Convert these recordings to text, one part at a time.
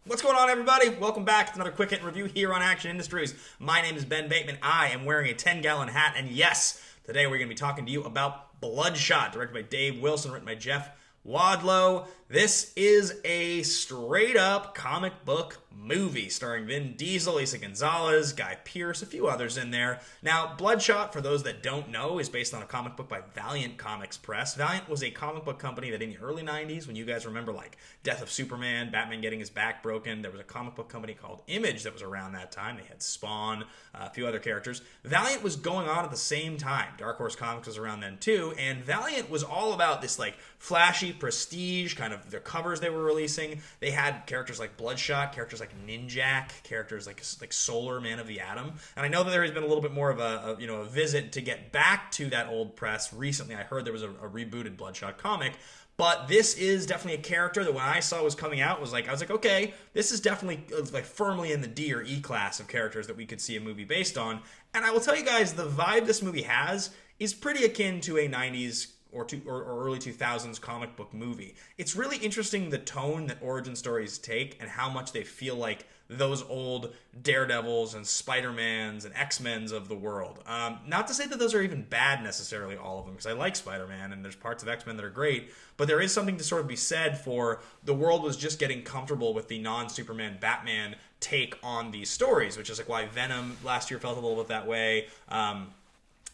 What's going on, everybody? Welcome back to another quick hit review here on Action Industries. My name is Ben Bateman. I am wearing a 10-gallon hat, and yes, today we're going to be talking to you about Bloodshot, directed by Dave Wilson, written by Jeff Wadlow. This is a straight-up comic book movie starring Vin Diesel, Isa Gonzalez, Guy Pearce, a few others in there. Now, Bloodshot, for those that don't know, is based on a comic book by Valiant Comics Press. Valiant was a comic book company that in the early 90s, when you guys remember like Death of Superman, Batman getting his back broken, there was a comic book company called Image that was around that time. They had Spawn, a few other characters. Valiant was going on at the same time. Dark Horse Comics was around then too, and Valiant was all about this like flashy prestige, kind of the covers they were releasing. They had characters like Bloodshot, characters like Ninjak, characters like Solar, Man of the Atom. And I know that there has been a little bit more of a visit to get back to that old press recently. I heard there was a rebooted Bloodshot comic. But this is definitely a character that when I saw was coming out, I was like, okay, this is definitely like firmly in the D or E class of characters that we could see a movie based on. And I will tell you guys, the vibe this movie has is pretty akin to a 90s or early 2000s comic book movie. It's really interesting the tone that origin stories take and how much they feel like those old Daredevils and Spider-Mans and X-Men's of the world. Not to say that those are even bad necessarily, all of them, because I like Spider-Man and there's parts of X-Men that are great, but there is something to sort of be said for the world was just getting comfortable with the non-Superman Batman take on these stories, which is like why Venom last year felt a little bit that way.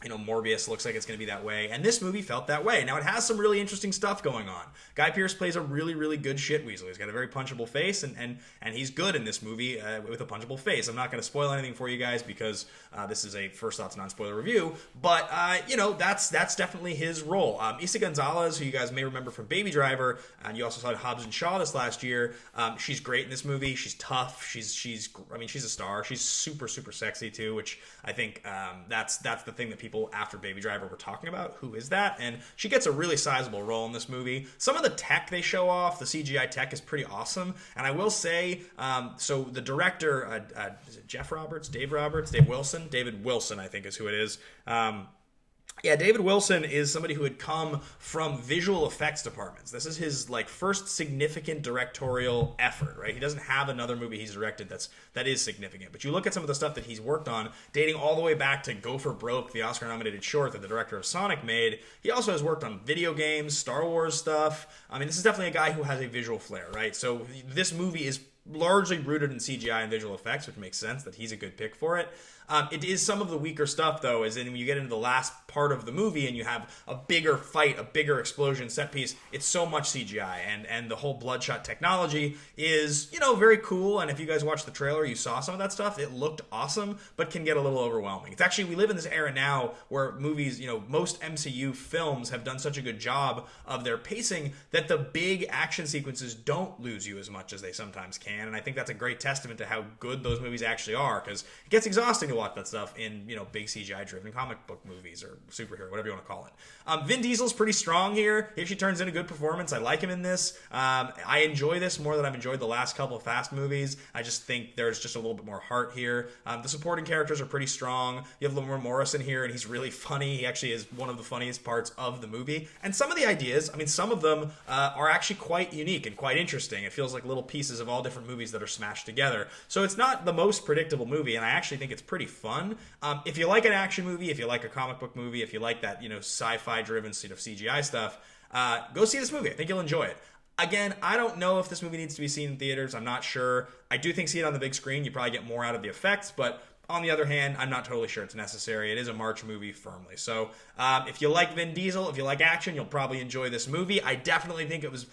Morbius looks like it's going to be that way. And this movie felt that way. Now, it has some really interesting stuff going on. Guy Pearce plays a really, really good shit weasel. He's got a very punchable face, and he's good in this movie with a punchable face. I'm not going to spoil anything for you guys because this is a First Thoughts non-spoiler review. But, that's definitely his role. Isa Gonzalez, who you guys may remember from Baby Driver, and you also saw Hobbs and Shaw this last year. She's great in this movie. She's tough. She's a star. She's super, super sexy, too, which I think that's the thing that people after Baby Driver were talking about. Who is that? And she gets a really sizable role in this movie. Some of the tech they show off, the CGI tech, is pretty awesome. And I will say, so the director, is it Dave Wilson? David Wilson, I think is who it is. David Wilson is somebody who had come from visual effects departments. This is his first significant directorial effort, right? He doesn't have another movie he's directed that is significant. But you look at some of the stuff that he's worked on, dating all the way back to Go for Broke, the Oscar-nominated short that the director of Sonic made. He also has worked on video games, Star Wars stuff. I mean, this is definitely a guy who has a visual flair, right? So this movie is largely rooted in CGI and visual effects, which makes sense that he's a good pick for it. It is some of the weaker stuff, though, is when you get into the last part of the movie and you have a bigger fight, a bigger explosion set piece, it's so much CGI, and the whole Bloodshot technology is, very cool, and if you guys watched the trailer, you saw some of that stuff. It looked awesome, but can get a little overwhelming. It's actually, we live in this era now where movies, most MCU films have done such a good job of their pacing that the big action sequences don't lose you as much as they sometimes can, and I think that's a great testament to how good those movies actually are, because it gets exhausting to watch that stuff in, big CGI-driven comic book movies or superhero, whatever you want to call it. Vin Diesel's pretty strong here. He actually turns in a good performance. I like him in this. I enjoy this more than I've enjoyed the last couple of Fast movies. I just think there's just a little bit more heart here. The supporting characters are pretty strong. You have Lamar Morrison here, and he's really funny. He actually is one of the funniest parts of the movie. And some of the ideas, some of them are actually quite unique and quite interesting. It feels like little pieces of all different movies that are smashed together. So it's not the most predictable movie, and I actually think it's pretty fun. If you like an action movie, if you like a comic book movie, if you like that, sci-fi driven sort of CGI stuff, go see this movie. I think you'll enjoy it. Again, I don't know if this movie needs to be seen in theaters. I'm not sure. I do think seeing it on the big screen, you probably get more out of the effects, but on the other hand, I'm not totally sure it's necessary. It is a March movie firmly. So if you like Vin Diesel, if you like action, you'll probably enjoy this movie. I definitely think it was,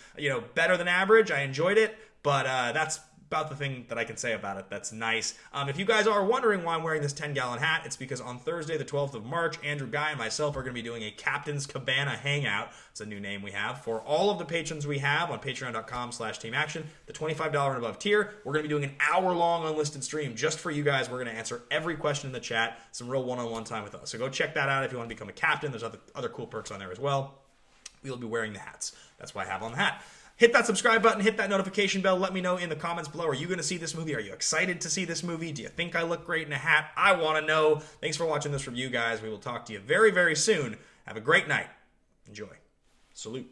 better than average. I enjoyed it, but that's about the thing that I can say about it that's nice. If you guys are wondering why I'm wearing this 10-gallon hat, it's because on Thursday, the 12th of March, Andrew Guy and myself are going to be doing a Captain's Cabana Hangout. It's a new name we have for all of the patrons we have on patreon.com/teamaction, the $25 and above tier. We're going to be doing an hour-long unlisted stream just for you guys. We're going to answer every question in the chat, some real one-on-one time with us. So go check that out if you want to become a captain. There's other cool perks on there as well. We'll be wearing the hats. That's why I have on the hat. Hit that subscribe button, hit that notification bell. Let me know in the comments below. Are you going to see this movie? Are you excited to see this movie? Do you think I look great in a hat? I want to know. Thanks for watching this review, guys. We will talk to you very, very soon. Have a great night. Enjoy. Salute.